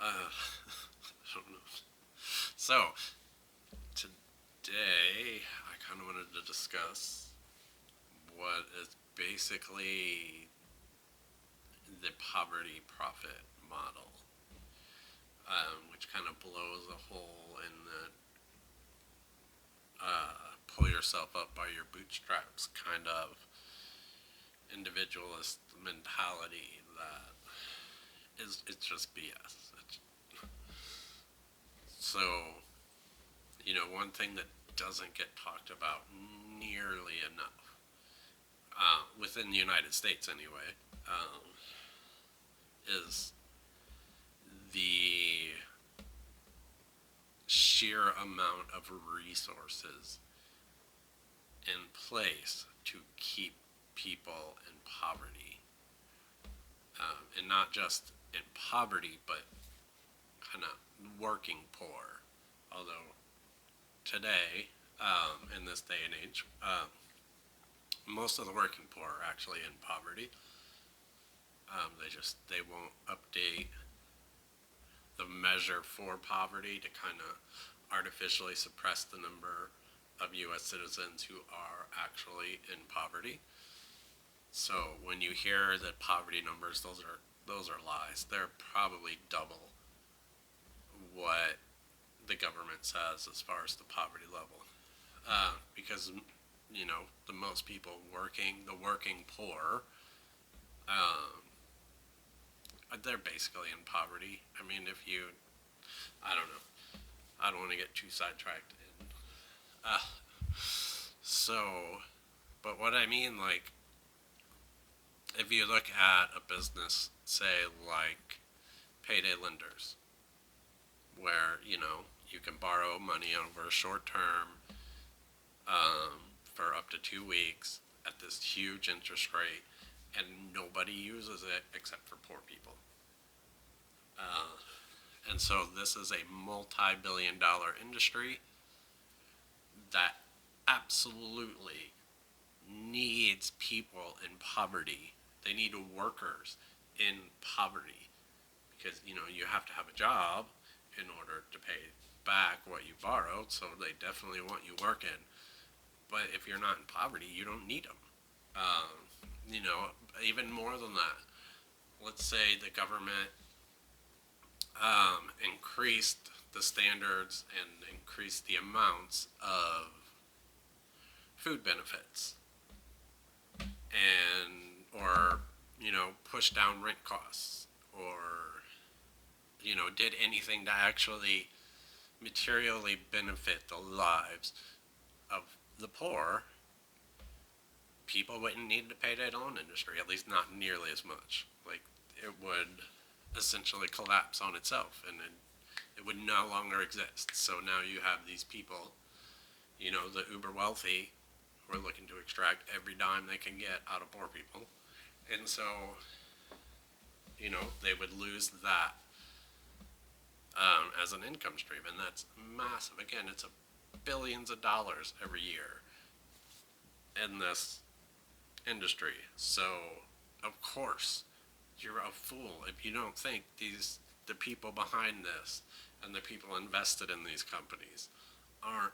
I don't know. So, today I kind of wanted to discuss what is basically the poverty profit model, which kind of blows a hole in the pull yourself up by your bootstraps kind of individualist mentality that it's just BS. So, one thing that doesn't get talked about nearly enough, within the United States anyway, um, is the sheer amount of resources in place to keep people in poverty. And not just in poverty, but kind of working poor. Although today, in this day and age, most of the working poor are actually in poverty. They won't update the measure for poverty to kind of artificially suppress the number of U.S. citizens who are actually in poverty. So when you hear that poverty numbers, those are lies. They're probably double what the government says as far as the poverty level, because the most people working, the working poor, um, they're basically in poverty. I mean, I don't know. I don't want to get too sidetracked. Uh, so, but what I mean, like, if you look at a business, say, like payday lenders, where, you can borrow money over a short term, for up to 2 weeks at this huge interest rate, and nobody uses it except for poor people. Uh, and so this is a multi-billion-dollar industry that absolutely needs people in poverty. They need workers in poverty because you have to have a job in order to pay back what you borrowed. So they definitely want you working. But if you're not in poverty, you don't need them. You know, Even more than that. Let's say the government increased the standards and increased the amounts of food benefits, and or push down rent costs, or did anything to actually materially benefit the lives of the poor, people wouldn't need to pay that loan industry, at least not nearly as much. Like, it would essentially collapse on itself, and it would no longer exist. So now you have these people, the uber wealthy, who are looking to extract every dime they can get out of poor people. And so, they would lose that, as an income stream, and that's massive. Again, it's billions of dollars every year in this industry. So, of course, you're a fool if you don't think the people behind this and the people invested in these companies are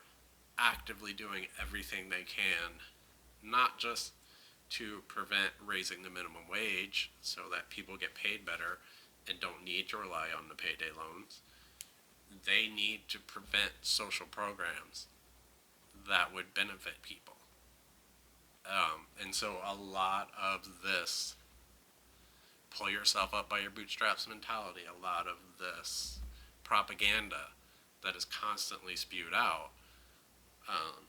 actively doing everything they can, not just to prevent raising the minimum wage so that people get paid better and don't need to rely on the payday loans. They need to prevent social programs that would benefit people. And so a lot of this pull yourself up by your bootstraps mentality, a lot of this propaganda that is constantly spewed out, um,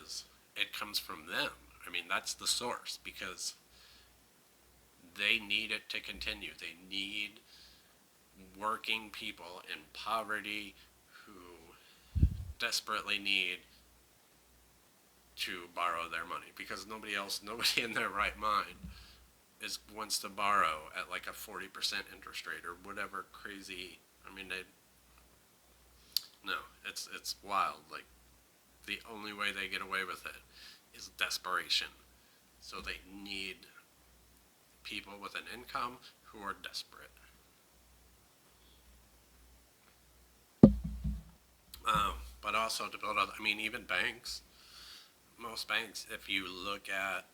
is it comes from them. I mean, that's the source, because they need it to continue. They need working people in poverty who desperately need to borrow their money, because nobody in their right mind wants to borrow at like a 40% interest rate or whatever crazy. I mean, no, it's wild. Like, the only way they get away with it is desperation. So they need people with an income who are desperate. But also to build up, I mean, even banks, most banks, if you look at,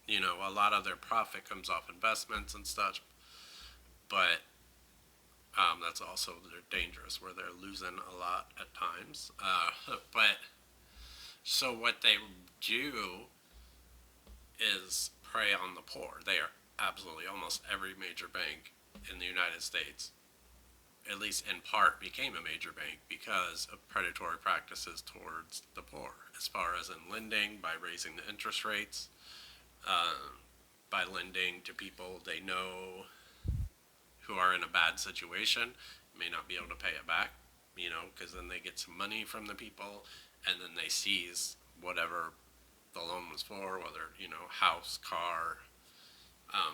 a lot of their profit comes off investments and stuff, but that's also they're dangerous where they're losing a lot at times. But so what they do is prey on the poor. They are absolutely almost every major bank in the United States, at least in part, became a major bank because of predatory practices towards the poor, as far as in lending by raising the interest rates, uh, by lending to people they know who are in a bad situation, may not be able to pay it back, because then they get some money from the people and then they seize whatever the loan was for, whether, house, car,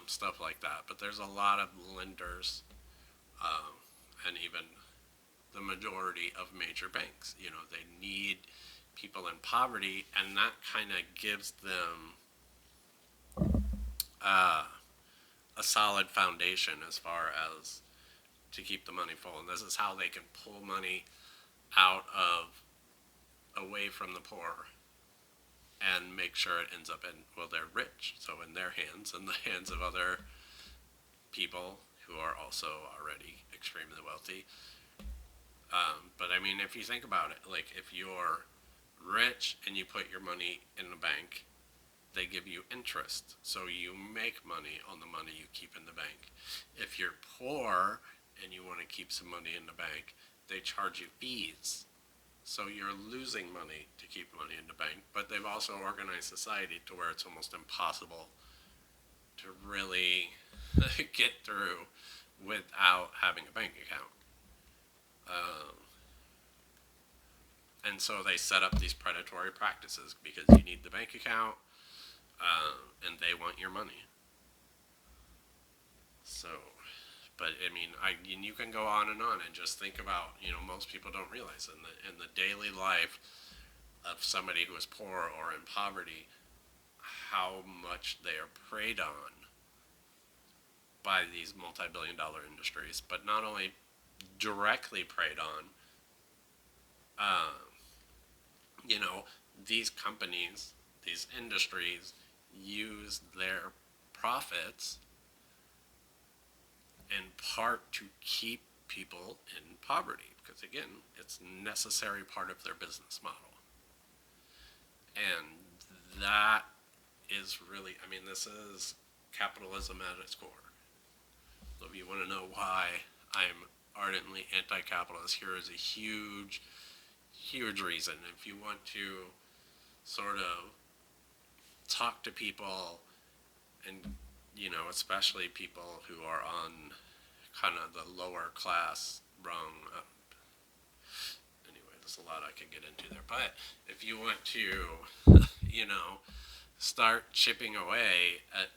stuff like that. But there's a lot of lenders, um, and even the majority of major banks, they need people in poverty, and that kind of gives them uh, a solid foundation as far as to keep the money full. And this is how they can pull money out of away from the poor and make sure it ends up in, well, they're rich, so in their hands and the hands of other people who are also already extremely wealthy. But I mean, if you think about it, like if you're rich and you put your money in the bank, they give you interest, so you make money on the money you keep in the bank. If you're poor and you want to keep some money in the bank, they charge you fees. So you're losing money to keep money in the bank, but they've also organized society to where it's almost impossible to really get through without having a bank account. Um, and so they set up these predatory practices because you need the bank account, and they want your money. So, but I mean, you can go on and just think about, most people don't realize in the daily life of somebody who is poor or in poverty, how much they are preyed on by these multi-billion-dollar industries, but not only directly preyed on, uh, you know, these companies, these industries use their profits in part to keep people in poverty because again it's a necessary part of their business model, and that is really, I mean, this is capitalism at its core. So if you want to know why I'm ardently anti-capitalist, here is a huge reason. If you want to sort of talk to people and, especially people who are on kind of the lower class rung. Anyway, there's a lot I could get into there. But if you want to, you know, start chipping away at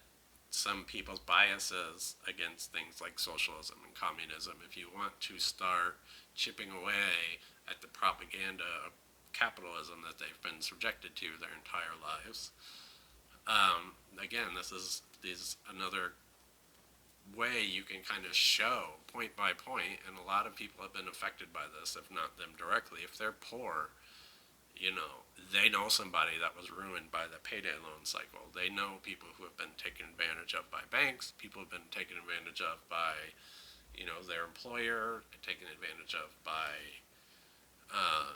some people's biases against things like socialism and communism, if you want to start chipping away at the propaganda of capitalism that they've been subjected to their entire lives, again, this is another way you can kind of show point by point, and a lot of people have been affected by this, if not them directly. If they're poor, they know somebody that was ruined by the payday loan cycle. They know people who have been taken advantage of by banks, people have been taken advantage of by, their employer, taken advantage of by, uh,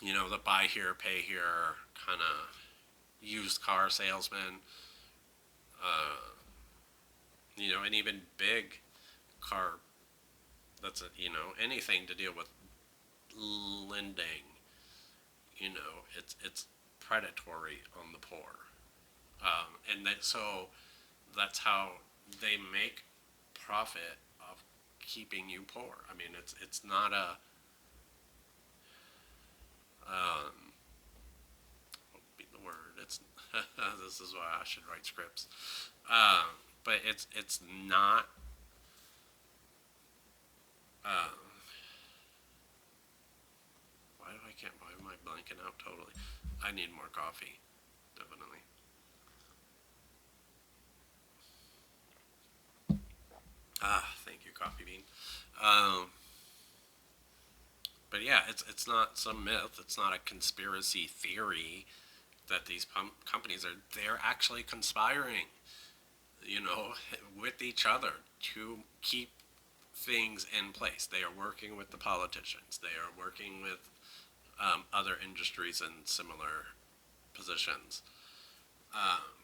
the buy here, pay here kind of used car salesman, uh, and even big car, anything to deal with lending, it's predatory on the poor. So that's how they make profit of keeping you poor. I mean, it's not a what would be the word? It's this is why I should write scripts. But it's not. Uh, why am I blanking out totally? I need more coffee, definitely. Thank you, Coffee Bean. Um, But yeah, it's not some myth. It's not a conspiracy theory that these companies are. They're actually conspiring, you know, with each other to keep things in place. They are working with the politicians. They are working with other industries in similar positions. Um,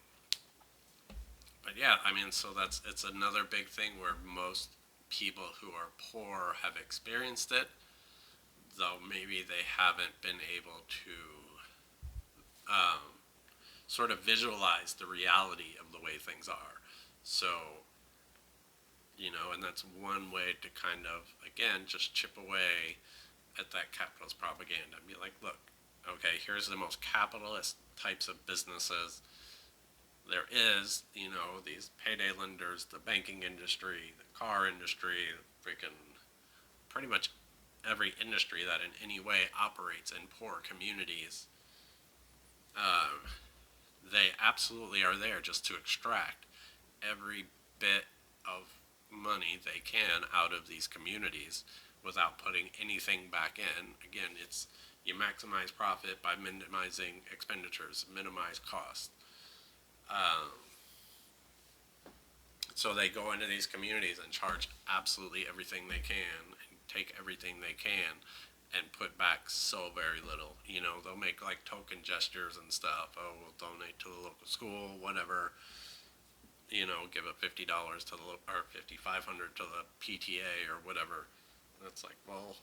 but yeah, I mean, so it's another big thing where most people who are poor have experienced it, though maybe they haven't been able to um, sort of visualize the reality of the way things are. So, and that's one way to kind of, again, just chip away at that capitalist propaganda and be like, look, okay, here's the most capitalist types of businesses there is, these payday lenders, the banking industry, the car industry, freaking pretty much every industry that in any way operates in poor communities. Um, they absolutely are there just to extract every bit of money they can out of these communities without putting anything back in. Again, it's you maximize profit by minimizing expenditures, minimize costs. Um, so they go into these communities and charge absolutely everything they can, and take everything they can, and put back so very little. They'll make like token gestures and stuff. Oh, we'll donate to the local school, whatever. Give a $50 to the or 5,500 to the PTA or whatever. That's like, well,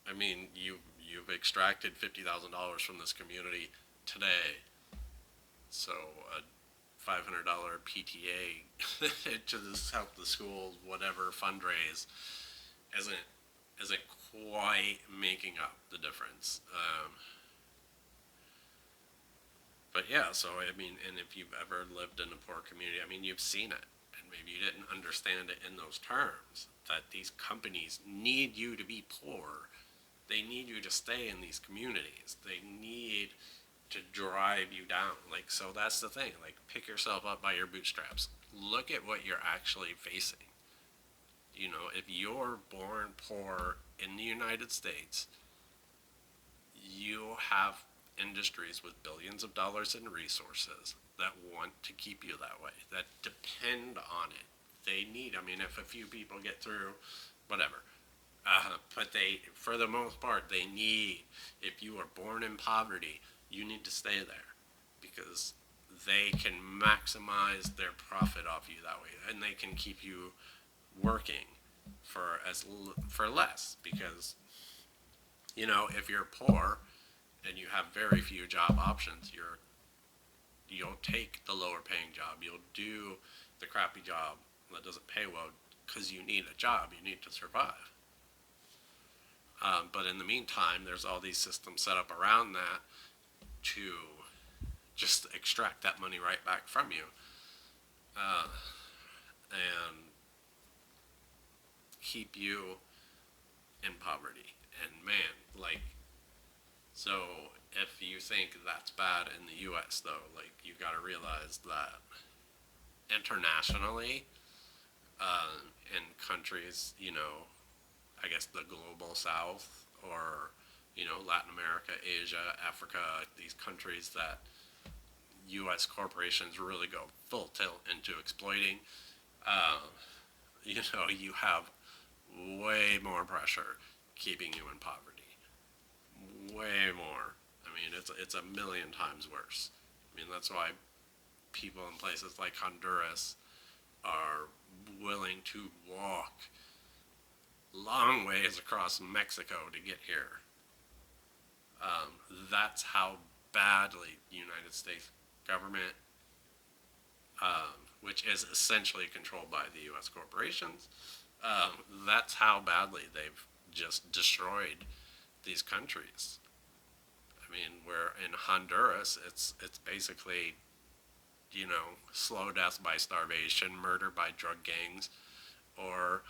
I mean, you've extracted $50,000 from this community today, so a $500 PTA to just help the schools, whatever fundraise, isn't isn't quite making up the difference. But yeah, so I mean, and if you've ever lived in a poor community, I mean, you've seen it, and maybe you didn't understand it in those terms. That these companies need you to be poor. They need you to stay in these communities. They need to drive you down. Like, so that's the thing. Like, pick yourself up by your bootstraps. Look at what you're actually facing. If you're born poor in the United States, you have industries with billions of dollars in resources that want to keep you that way, that depend on it. They need, I mean, if a few people get through, whatever. But for the most part, they need, if you are born in poverty, you need to stay there because they can maximize their profit off you that way, and they can keep you working for less because if you're poor and you have very few job options, you'll take the lower paying job. You'll do the crappy job that doesn't pay well because you need a job. You need to survive. But in the meantime, there's all these systems set up around that to just extract that money right back from you. Uh, and keep you in poverty. And man, like, so if you think that's bad in the U.S., though, like, you've got to realize that internationally, in countries, I guess the global south or, Latin America, Asia, Africa, these countries that U.S. corporations really go full tilt into exploiting, uh, you have way more pressure keeping you in poverty. Way more. I mean, it's a million times worse. I mean, that's why people in places like Honduras are willing to walk long ways across Mexico to get here. That's how badly the United States government, which is essentially controlled by the U.S. corporations, that's how badly they've just destroyed these countries. I mean, where in Honduras, it's basically, slow death by starvation, murder by drug gangs, or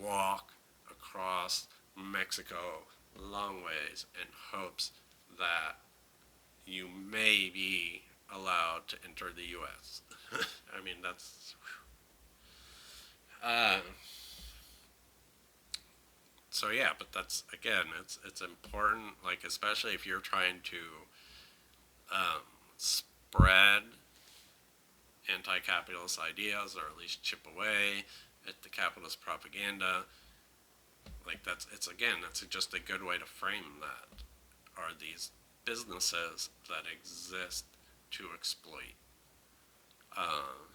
walk across Mexico long ways in hopes that you may be allowed to enter the U.S. I mean, that's. Uh, So yeah, but that's again, it's important, like especially if you're trying to spread anti-capitalist ideas, or at least chip away at the capitalist propaganda. Like it's again, that's just a good way to frame that. Are these businesses that exist to exploit? Uh,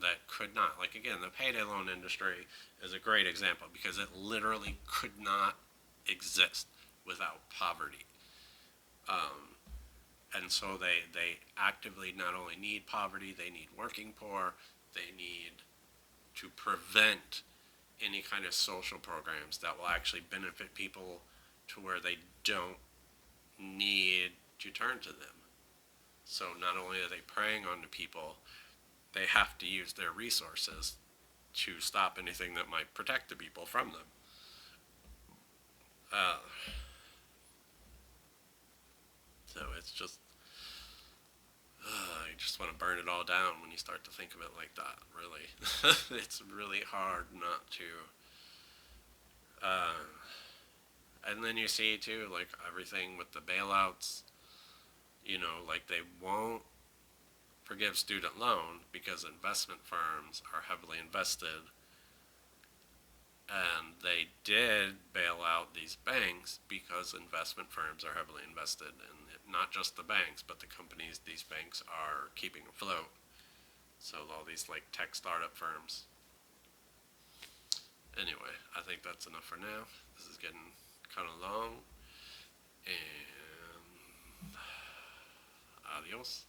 that could not, like again, the payday loan industry is a great example because it literally could not exist without poverty. Um, and so they actively not only need poverty, they need working poor, they need to prevent any kind of social programs that will actually benefit people to where they don't need to turn to them. So not only are they preying on the people, they have to use their resources to stop anything that might protect the people from them. Uh, so it's just, you just want to burn it all down when you start to think of it like that, really. It's really hard not to. Uh, and then you see, too, like everything with the bailouts, like they won't forgive student loan because investment firms are heavily invested, and they did bail out these banks because investment firms are heavily invested, and not just the banks, but the companies these banks are keeping afloat. So all these like tech startup firms. Anyway, I think that's enough for now. This is getting kind of long, and adios.